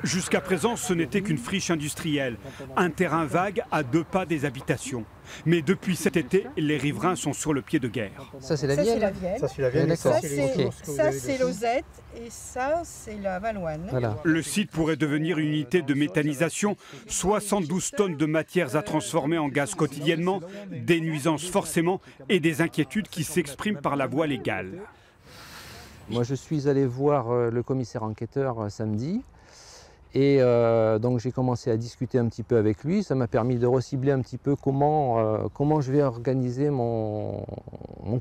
Jusqu'à présent, ce n'était qu'une friche industrielle, un terrain vague à 2 pas des habitations. Mais depuis cet été, les riverains sont sur le pied de guerre. Ça, c'est la Vienne. Ça, c'est la Vienne. D'accord. Ça, c'est l'Ozette et ça, c'est la Valoine. Voilà. Le site pourrait devenir une unité de méthanisation, 72 tonnes de matières à transformer en gaz quotidiennement, des nuisances forcément et des inquiétudes qui s'expriment par la voie légale. Moi, je suis allé voir le commissaire enquêteur samedi. Et donc j'ai commencé à discuter un petit peu avec lui. Ça m'a permis de recibler un petit peu comment je vais organiser mon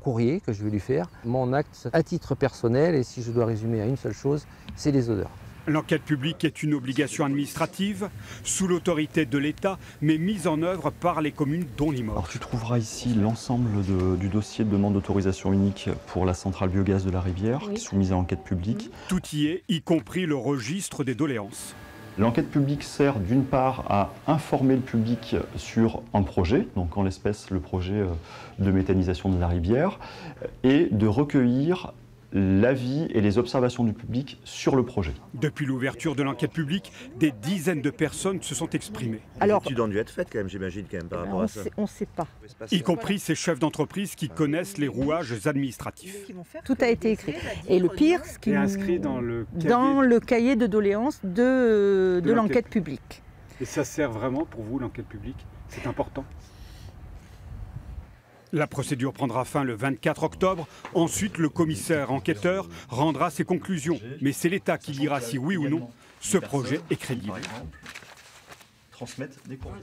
courrier que je vais lui faire. Mon acte à titre personnel, et si je dois résumer à une seule chose, c'est les odeurs. L'enquête publique est une obligation administrative, sous l'autorité de l'État, mais mise en œuvre par les communes dont Limoges. Alors tu trouveras ici l'ensemble du dossier de demande d'autorisation unique pour la centrale biogaz de la Rivière, qui est soumise à enquête publique. Tout y est, y compris le registre des doléances. L'enquête publique sert d'une part à informer le public sur un projet, donc en l'espèce le projet de méthanisation de la Rivière, et de recueillir l'avis et les observations du public sur le projet. Depuis l'ouverture de l'enquête publique, des dizaines de personnes se sont exprimées. Alors, les études ont dû être faites quand même, j'imagine, par rapport à ça. On ne sait pas. Y compris ces chefs d'entreprise qui connaissent les rouages administratifs. Tout a été écrit. Et le pire, ce qui est inscrit dans le cahier de doléances de l'enquête publique. Et ça sert vraiment pour vous, l'enquête publique? C'est important? La procédure prendra fin le 24 octobre. Ensuite, le commissaire enquêteur rendra ses conclusions. Mais c'est l'État qui dira si oui ou non ce projet est crédible. Transmettre des courriers.